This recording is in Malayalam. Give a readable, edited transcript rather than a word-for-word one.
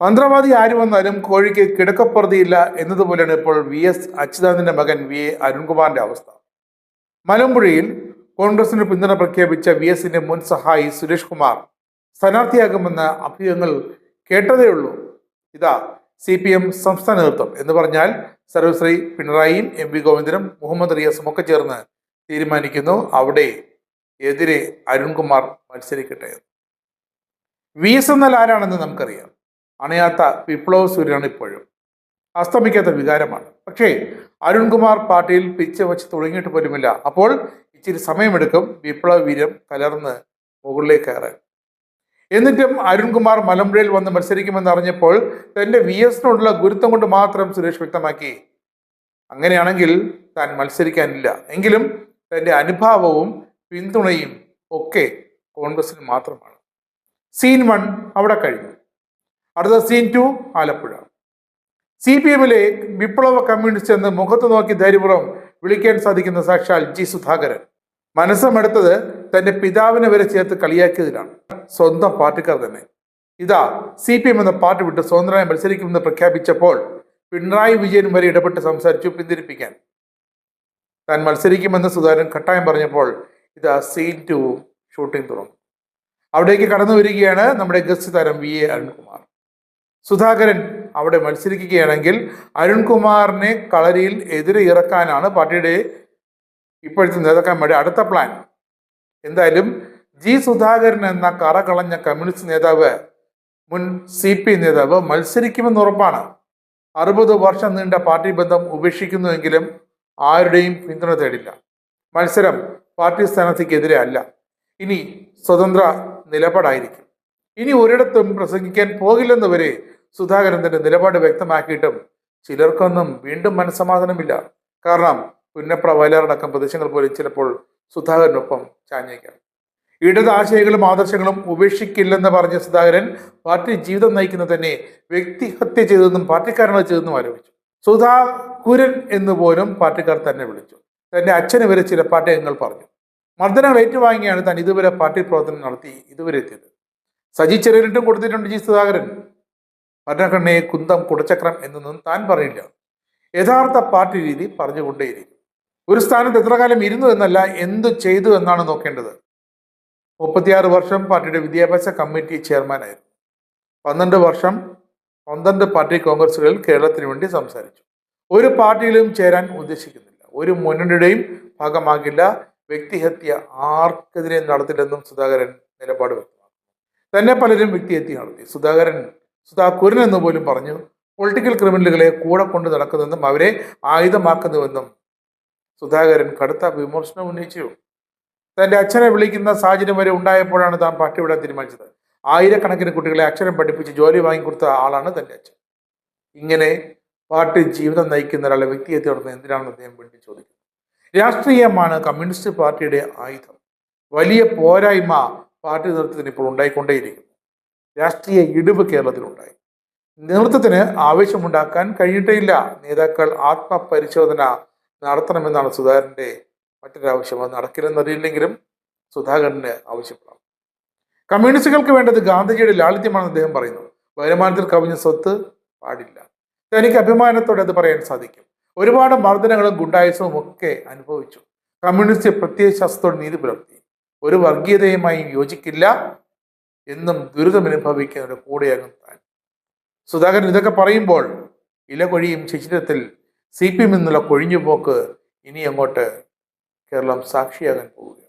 മന്ത്രവാദി ആര് വന്നാലും കോഴിക്ക് കിടക്കപ്പുറതിയില്ല എന്നതുപോലെയാണ് ഇപ്പോൾ VS അച്യുതാനന്ദന്റെ മകൻ VA അരുൺകുമാറിന്റെ അവസ്ഥ. മലമ്പുഴയിൽ കോൺഗ്രസിന് പിന്തുണ പ്രഖ്യാപിച്ച VSന്റെ മുൻ സഹായി സുരേഷ് കുമാർ സ്ഥാനാർത്ഥിയാകുമെന്ന അഭ്യൂഹങ്ങൾ കേട്ടതേയുള്ളൂ. ഇതാ CPM സംസ്ഥാന നേതൃത്വം എന്ന് പറഞ്ഞാൽ സർവശ്രീ പിണറായിയും MV ഗോവിന്ദനും മുഹമ്മദ് റിയാസും ഒക്കെ ചേർന്ന് തീരുമാനിക്കുന്നു അവിടെ എതിരെ അരുൺകുമാർ മത്സരിക്കട്ടെ. VS എന്നാൽ ആരാണെന്ന് നമുക്കറിയാം. അണയാത്ത വിപ്ലവ സൂര്യനാണ് ഇപ്പോഴും. അസ്തമിക്കാത്ത വികാരമാണ്. പക്ഷേ അരുൺകുമാർ പാർട്ടിയിൽ പിച്ച വെച്ച് തുടങ്ങിയിട്ട് പോലുമില്ല. അപ്പോൾ ഇച്ചിരി സമയമെടുക്കും വിപ്ലവ വീര്യം കലർന്ന് മുകളിലേക്ക് കയറാൻ. എന്നിട്ടും അരുൺകുമാർ മലമ്പുഴയിൽ വന്ന് മത്സരിക്കുമെന്ന് അറിഞ്ഞപ്പോൾ തന്റെ VSനോടുള്ള ഗുരുത്വം കൊണ്ട് മാത്രം സുരേഷ് വ്യക്തമാക്കി അങ്ങനെയാണെങ്കിൽ താൻ മത്സരിക്കാനില്ല, എങ്കിലും തന്റെ അനുഭാവവും പിന്തുണയും ഒക്കെ കോൺഗ്രസിന് മാത്രമാണ്. സീൻ 1 അവിടെ കഴിഞ്ഞു. അടുത്ത സീൻ 2 ആലപ്പുഴ. CPMലെ വിപ്ലവ കമ്മ്യൂണിസ്റ്റ് എന്ന് മുഖത്ത് നോക്കി ധൈര്യപൂർവ്വം വിളിക്കാൻ സാധിക്കുന്ന സാക്ഷാൽ G സുധാകരൻ മനസ്സമെടുത്തത് തന്റെ പിതാവിനെ വരെ ചേർത്ത് കളിയാക്കിയതിലാണ്. സ്വന്തം പാർട്ടിക്കാർ തന്നെ. ഇതാ CPM എന്ന പാർട്ടി വിട്ട് സ്വതന്ത്രമായി മത്സരിക്കുമെന്ന് പ്രഖ്യാപിച്ചപ്പോൾ പിണറായി വിജയൻ വരെ ഇടപെട്ട് സംസാരിച്ചു പിന്തിരിപ്പിക്കാൻ. താൻ മത്സരിക്കുമെന്ന് സുധാകരൻ കട്ടായം പറഞ്ഞപ്പോൾ ഇതാ സീൻ 2 ഷൂട്ടിംഗ് തുറന്നു. അവിടേക്ക് കടന്നു വരികയാണ് നമ്മുടെ ഗസ്റ്റ് താരം VA അരുൺകുമാർ. സുധാകരൻ അവിടെ മത്സരിക്കുകയാണെങ്കിൽ അരുൺകുമാറിനെ കളരിയിൽ എതിരെ ഇറക്കാനാണ് പാർട്ടിയുടെ ഇപ്പോഴത്തെ നേതാക്കന്മാരുടെ അടുത്ത പ്ലാൻ. എന്തായാലും G സുധാകരൻ എന്ന കറകളഞ്ഞ കമ്മ്യൂണിസ്റ്റ് നേതാവ്, മുൻ CP നേതാവ് മത്സരിക്കുമെന്ന് ഉറപ്പാണ്. 60 വർഷം നീണ്ട പാർട്ടി ബന്ധം ഉപേക്ഷിക്കുന്നുവെങ്കിലും ആരുടെയും പിന്തുണ തേടില്ല. മത്സരം പാർട്ടി സ്ഥാനാർത്ഥിക്കെതിരെ അല്ല, ഇനി സ്വതന്ത്ര നിലപാടായിരിക്കും. ഇനി ഒരിടത്തും പ്രസംഗിക്കാൻ പോകില്ലെന്ന് വരെ സുധാകരൻ തന്റെ നിലപാട് വ്യക്തമാക്കിയിട്ടും ചിലർക്കൊന്നും വീണ്ടും മനസ്സമാധാനമില്ല. കാരണം പുന്നപ്ര വയലാറടക്കം പ്രദേശങ്ങൾ പോലും ചിലപ്പോൾ സുധാകരനൊപ്പം ചാഞ്ഞേക്കാം. ഇടത് ആശയങ്ങളും ആദർശങ്ങളും ഉപേക്ഷിക്കില്ലെന്ന് പറഞ്ഞ സുധാകരൻ പാർട്ടി ജീവിതം നയിക്കുന്ന തന്നെ വ്യക്തിഹത്യ ചെയ്തതെന്നും പാർട്ടിക്കാരാണ് ചെയ്തെന്നും ആരോപിച്ചു. സുധാകുരൻ എന്ന് പോലും പാർട്ടിക്കാർ തന്നെ വിളിച്ചു. തന്റെ അച്ഛന് വരെ ചില പാർട്ടി അംഗങ്ങൾ പറഞ്ഞു. മർദ്ദനങ്ങൾ ഏറ്റുവാങ്ങിയാണ് താൻ ഇതുവരെ പാർട്ടി പ്രവർത്തനം നടത്തി ഇതുവരെ എത്തിയത്. സജി ചെറിയനിട്ടും കൊടുത്തിട്ടുണ്ട് G സുധാകരൻ. ഭരണഘടനയെ കുന്തം കുടച്ചക്രം എന്നൊന്നും താൻ പറയില്ല. യഥാർത്ഥ പാർട്ടി രീതി പറഞ്ഞുകൊണ്ടേയിരിക്കും. ഒരു സ്ഥാനത്ത് എത്ര കാലം ഇരുന്നു എന്നല്ല, എന്തു ചെയ്തു എന്നാണ് നോക്കേണ്ടത്. 36 വർഷം പാർട്ടിയുടെ വിദ്യാഭ്യാസ കമ്മിറ്റി ചെയർമാനായിരുന്നു. 12 വർഷം 12 പാർട്ടി കോൺഗ്രസുകളിൽ കേരളത്തിന് വേണ്ടി സംസാരിച്ചു. ഒരു പാർട്ടിയിലും ചേരാൻ ഉദ്ദേശിക്കുന്നില്ല, ഒരു മുന്നണിയുടെയും ഭാഗമാകില്ല, വ്യക്തിഹത്യ ആർക്കെതിരെ നടത്തില്ലെന്നും സുധാകരൻ നിലപാട് വ്യക്തമാക്കി. തന്നെ പലരും വ്യക്തിഹത്യ നടത്തി. സുധാകുരൻ എന്ന് പോലും പറഞ്ഞു. പൊളിറ്റിക്കൽ ക്രിമിനലുകളെ കൂടെ കൊണ്ട് നടക്കുന്നെന്നും അവരെ ആയുധമാക്കുന്നുവെന്നും സുധാകരൻ കടുത്ത വിമർശനം ഉന്നയിച്ചു. തന്റെ അച്ഛനെ വിളിക്കുന്ന സാഹചര്യം വരെ ഉണ്ടായപ്പോഴാണ് താൻ പാർട്ടി വിടാൻ തീരുമാനിച്ചത്. ആയിരക്കണക്കിന് കുട്ടികളെ അക്ഷരം പഠിപ്പിച്ച് ജോലി വാങ്ങിക്കൊടുത്ത ആളാണ് തന്റെ അച്ഛൻ. ഇങ്ങനെ പാർട്ടി ജീവിതം നയിക്കുന്ന ഒരാളെ വ്യക്തിഹത്യ നടത്തുന്നത് എന്തിനാണെന്ന് അദ്ദേഹം വീണ്ടും ചോദിക്കുന്നു. രാഷ്ട്രീയമാണ് കമ്മ്യൂണിസ്റ്റ് പാർട്ടിയുടെ ആയുധം. വലിയ പോരായ്മ പാർട്ടി നേതൃത്വത്തിന് ഇപ്പോൾ ഉണ്ടായിക്കൊണ്ടേയിരിക്കുന്നു. രാഷ്ട്രീയ ഇടിവ് കേരളത്തിലുണ്ടായി. നേതൃത്വത്തിന് ആവേശമുണ്ടാക്കാൻ കഴിഞ്ഞിട്ടേയില്ല. നേതാക്കൾ ആത്മപരിശോധന നടത്തണമെന്നാണ് സുധാകരന്റെ മറ്റൊരാവശ്യം. അത് നടക്കില്ലെന്നറിയില്ലെങ്കിലും സുധാകരന് ആവശ്യപ്പെടാം. കമ്മ്യൂണിസ്റ്റുകൾക്ക് വേണ്ടത് ഗാന്ധിജിയുടെ ലാളിത്യമാണെന്ന് അദ്ദേഹം പറയുന്നു. വരുമാനത്തിൽ കവിഞ്ഞ സ്വത്ത് പാടില്ല. തനിക്ക് അഭിമാനത്തോടെ അത് പറയാൻ സാധിക്കും. ഒരുപാട് മർദ്ദനങ്ങളും ഗുണ്ടായുസവും ഒക്കെ അനുഭവിച്ചു. കമ്മ്യൂണിസ്റ്റ് പ്രത്യയശാസ്ത്രത്തോട് നീതി പുലർത്തി. ഒരു വർഗീയതയുമായി യോജിക്കില്ല എന്നും ദുരിതമനുഭവിക്കുന്നവരുടെ കൂടെയാകും താൻ. സുധാകരൻ ഇതൊക്കെ പറയുമ്പോൾ ഇലകൊഴിയും ശിശിരത്തിൽ CPM നിന്നുള്ള കൊഴിഞ്ഞുപോക്ക് ഇനി അങ്ങോട്ട് കേരളം സാക്ഷിയാകാൻ പോവുക.